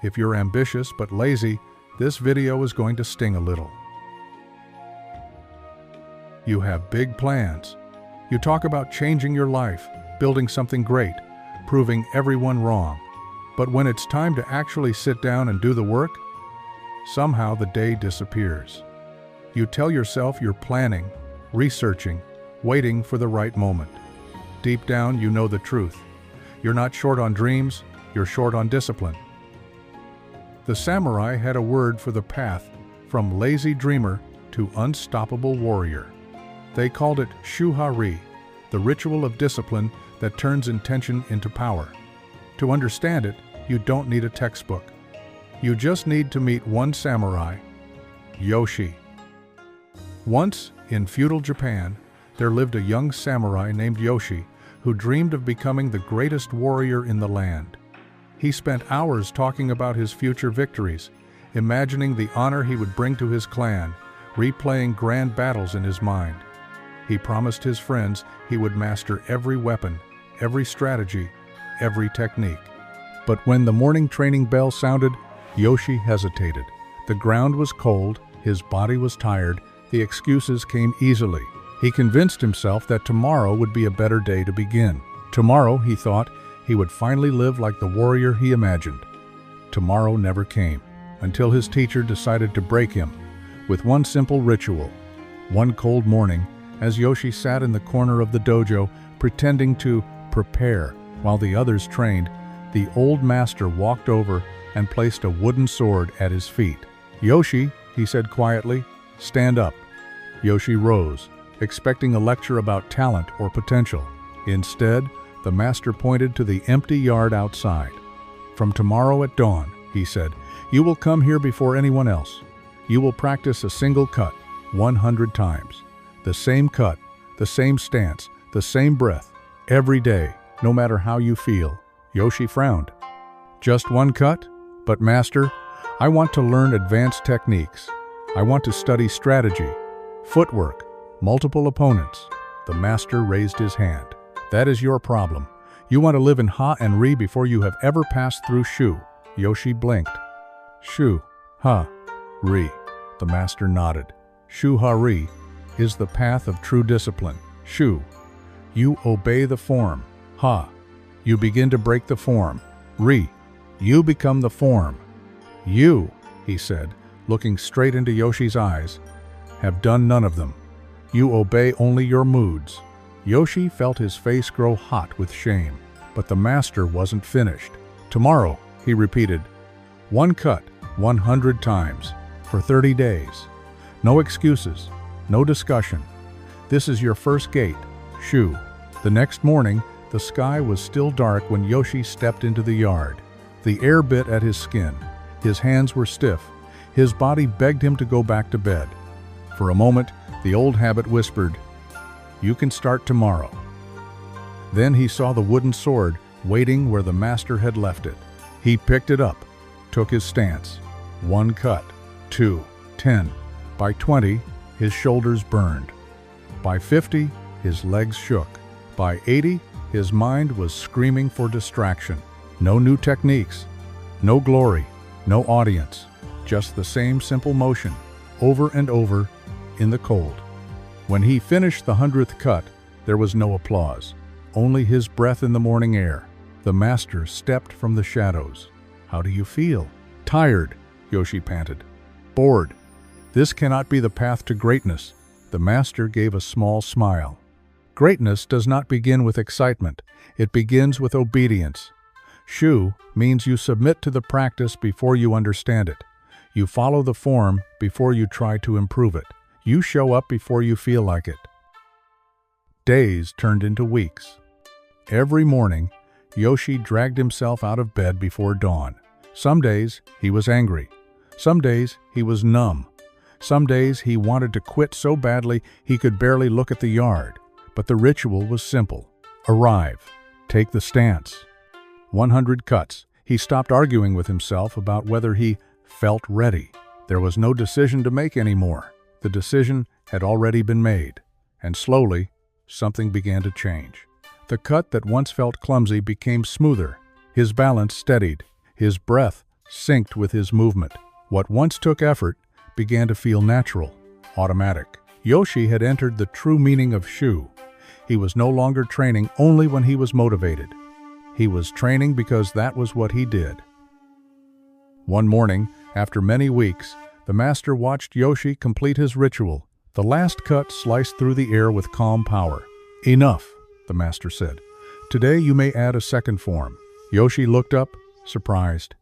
If you're ambitious but lazy, this video is going to sting a little. You have big plans. You talk about changing your life, building something great, proving everyone wrong. But when it's time to actually sit down and do the work, somehow the day disappears. You tell yourself you're planning, researching, waiting for the right moment. Deep down, you know the truth. You're not short on dreams, you're short on discipline. The samurai had a word for the path from lazy dreamer to unstoppable warrior. They called it shuhari, the ritual of discipline that turns intention into power. To understand it, you don't need a textbook. You just need to meet one samurai, Yoshi. Once, in feudal Japan, there lived a young samurai named Yoshi who dreamed of becoming the greatest warrior in the land. He spent hours talking about his future victories, imagining the honor he would bring to his clan, replaying grand battles in his mind. He promised his friends he would master every weapon, every strategy, every technique. But when the morning training bell sounded, Yoshi hesitated. The ground was cold, his body was tired, the excuses came easily. He convinced himself that tomorrow would be a better day to begin. Tomorrow, he thought, he would finally live like the warrior he imagined. Tomorrow never came, until his teacher decided to break him with one simple ritual. One cold morning, as Yoshi sat in the corner of the dojo, pretending to prepare while the others trained, the old master walked over and placed a wooden sword at his feet. "Yoshi," he said quietly, "stand up." Yoshi rose, expecting a lecture about talent or potential. Instead, the master pointed to the empty yard outside. "From tomorrow at dawn," he said, "you will come here before anyone else. You will practice a single cut 100 times. The same cut, the same stance, the same breath, every day, no matter how you feel." Yoshi frowned. "Just one cut? But master, I want to learn advanced techniques. I want to study strategy, footwork, multiple opponents." The master raised his hand. "That is your problem. You want to live in Ha-and-Ri before you have ever passed through Shu." Yoshi blinked. Shu-Ha-Ri. The master nodded. Shu-Ha-Ri is the path of true discipline. Shu, you obey the form. Ha, you begin to break the form. Ri, you become the form. You, he said, looking straight into Yoshi's eyes, have done none of them. You obey only your moods. Yoshi felt his face grow hot with shame, but the master wasn't finished. "Tomorrow," he repeated, "one cut 100 times for 30 days. No excuses, no discussion. This is your first gate, Shu." The next morning, the sky was still dark when Yoshi stepped into the yard. The air bit at his skin. His hands were stiff. His body begged him to go back to bed. For a moment, the old habit whispered, "You can start tomorrow." Then he saw the wooden sword waiting where the master had left it. He picked it up, took his stance. 1 cut, 2, 10. By 20, his shoulders burned. By 50, his legs shook. By 80, his mind was screaming for distraction. No new techniques, no glory, no audience, just the same simple motion, over and over, in the cold. When he finished the 100th cut, there was no applause, only his breath in the morning air. The master stepped from the shadows. "How do you feel?" "Tired," Yoshi panted. "Bored. This cannot be the path to greatness." The master gave a small smile. "Greatness does not begin with excitement. It begins with obedience. Shu means you submit to the practice before you understand it. You follow the form before you try to improve it. You show up before you feel like it." Days turned into weeks. Every morning, Yoshi dragged himself out of bed before dawn. Some days, he was angry. Some days, he was numb. Some days, he wanted to quit so badly he could barely look at the yard. But the ritual was simple. Arrive. Take the stance. 100 cuts. He stopped arguing with himself about whether he felt ready. There was no decision to make anymore. The decision had already been made. And slowly, something began to change. The cut that once felt clumsy became smoother. His balance steadied. His breath synced with his movement. What once took effort began to feel natural, automatic. Yoshi had entered the true meaning of Shu. He was no longer training only when he was motivated. He was training because that was what he did. One morning, after many weeks, the master watched Yoshi complete his ritual. The last cut sliced through the air with calm power. "Enough," the master said. "Today you may add a second form." Yoshi looked up, surprised.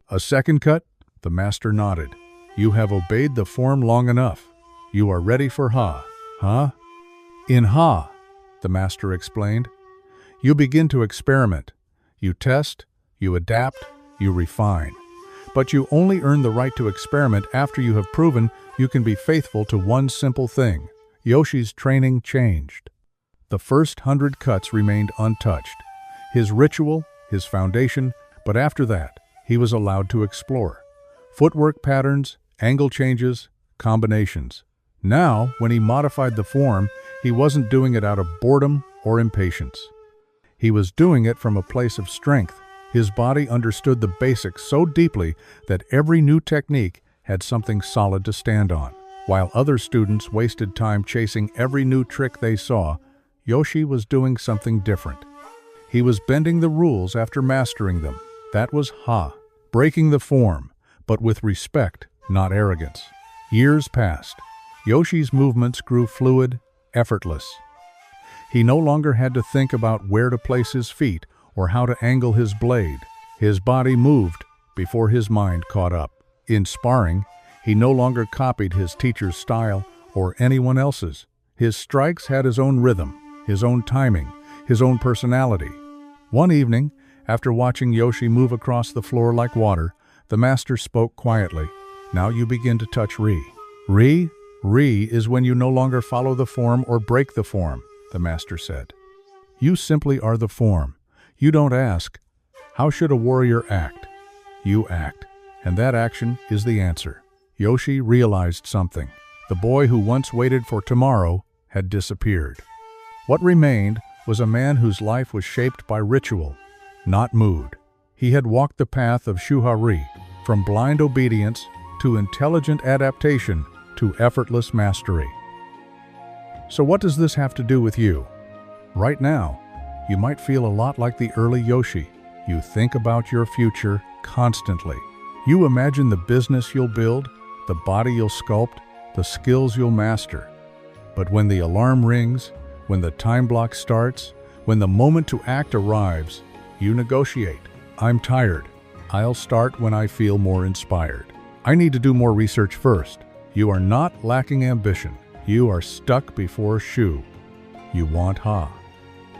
"A second cut?" The master nodded. "You have obeyed the form long enough. You are ready for Ha." "Huh?" "In Ha," the master explained, "you begin to experiment. You test, you adapt, you refine. But you only earn the right to experiment after you have proven you can be faithful to one simple thing." Yoshi's training changed. The first 100 cuts remained untouched. His ritual, his foundation, but after that, he was allowed to explore. Footwork patterns, angle changes, combinations. Now, when he modified the form, he wasn't doing it out of boredom or impatience. He was doing it from a place of strength. His body understood the basics so deeply that every new technique had something solid to stand on. While other students wasted time chasing every new trick they saw, Yoshi was doing something different. He was bending the rules after mastering them. That was Ha, breaking the form, but with respect, not arrogance. Years passed. Yoshi's movements grew fluid, effortless. He no longer had to think about where to place his feet or how to angle his blade. His body moved before his mind caught up. In sparring, he no longer copied his teacher's style or anyone else's. His strikes had his own rhythm, his own timing, his own personality. One evening, after watching Yoshi move across the floor like water, the master spoke quietly. "Now you begin to touch Ri." Ri is when you no longer follow the form or break the form, the master said. You simply are the form. You don't ask, "How should a warrior act?" You act, and that action is the answer. Yoshi realized something. The boy who once waited for tomorrow had disappeared. What remained was a man whose life was shaped by ritual, not mood. He had walked the path of Shuhari, from blind obedience to intelligent adaptation to effortless mastery. So what does this have to do with you? Right now, you might feel a lot like the early Yoshi. You think about your future constantly. You imagine the business you'll build, the body you'll sculpt, the skills you'll master. But when the alarm rings, when the time block starts, when the moment to act arrives, you negotiate. "I'm tired. I'll start when I feel more inspired. I need to do more research first." You are not lacking ambition. You are stuck before Shu. You want Ha.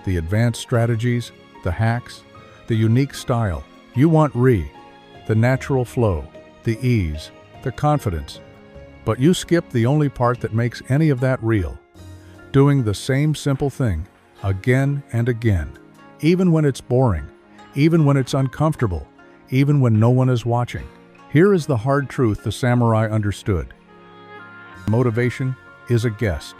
The advanced strategies, the hacks, the unique style. You want Ri, the natural flow, the ease, the confidence. But you skip the only part that makes any of that real. Doing the same simple thing again and again, even when it's boring, even when it's uncomfortable, even when no one is watching. Here is the hard truth the samurai understood. Motivation is a guest.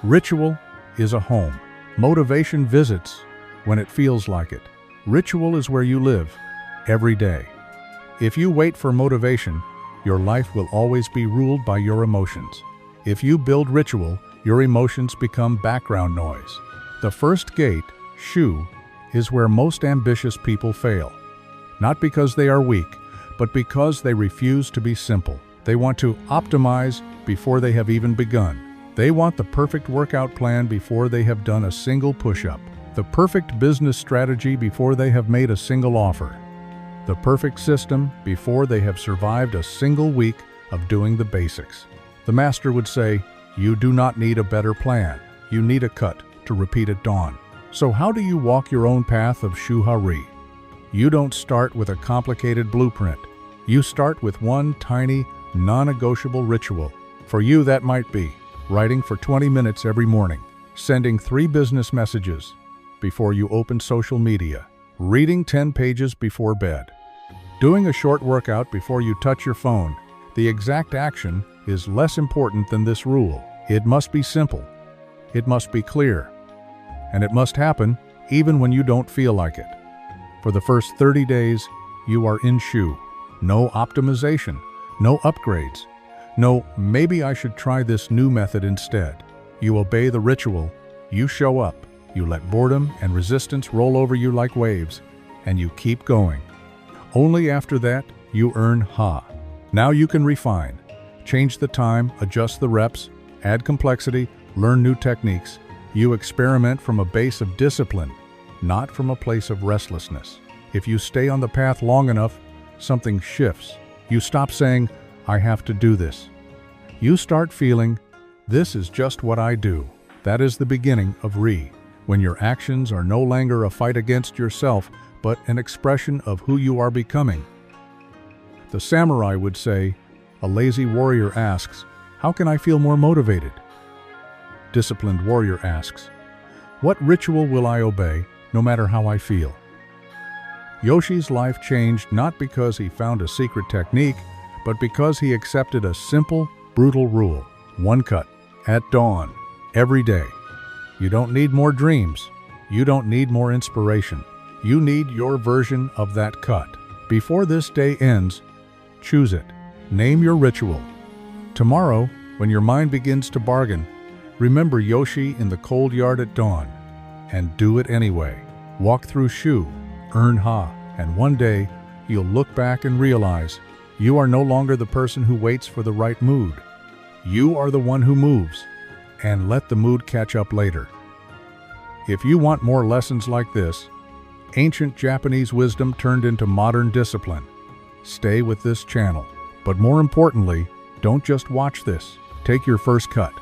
Ritual is a home. Motivation visits when it feels like it. Ritual is where you live, every day. If you wait for motivation, your life will always be ruled by your emotions. If you build ritual, your emotions become background noise. The first gate, Shu, is where most ambitious people fail. Not because they are weak, but because they refuse to be simple. They want to optimize before they have even begun. They want the perfect workout plan before they have done a single push-up. The perfect business strategy before they have made a single offer. The perfect system before they have survived a single week of doing the basics. The master would say, "You do not need a better plan. You need a cut to repeat at dawn." So how do you walk your own path of Shuhari? You don't start with a complicated blueprint. You start with one tiny, non-negotiable ritual. For you, that might be writing for 20 minutes every morning, sending 3 business messages before you open social media, reading 10 pages before bed, doing a short workout before you touch your phone. The exact action is less important than this rule. It must be simple. It must be clear. And it must happen even when you don't feel like it. For the first 30 days, you are in Shu. No optimization, no upgrades. No, maybe I should try this new method instead. You obey the ritual, you show up, you let boredom and resistance roll over you like waves, and you keep going. Only after that, you earn ha. Now you can refine. Change the time, adjust the reps, add complexity, learn new techniques. You experiment from a base of discipline, not from a place of restlessness. If you stay on the path long enough, something shifts. You stop saying, I have to do this. You start feeling, this is just what I do. That is the beginning of when your actions are no longer a fight against yourself, but an expression of who you are becoming. The samurai would say, a lazy warrior asks, how can I feel more motivated? Disciplined warrior asks, what ritual will I obey, no matter how I feel? Yoshi's life changed not because he found a secret technique, but because he accepted a simple, brutal rule. One cut, at dawn, every day. You don't need more dreams. You don't need more inspiration. You need your version of that cut. Before this day ends, choose it. Name your ritual. Tomorrow, when your mind begins to bargain, remember Yoshi in the cold yard at dawn, and do it anyway. Walk through Shu, earn Ha, and one day, you'll look back and realize you are no longer the person who waits for the right mood. You are the one who moves, and let the mood catch up later. If you want more lessons like this, ancient Japanese wisdom turned into modern discipline, stay with this channel. But more importantly, don't just watch this. Take your first cut.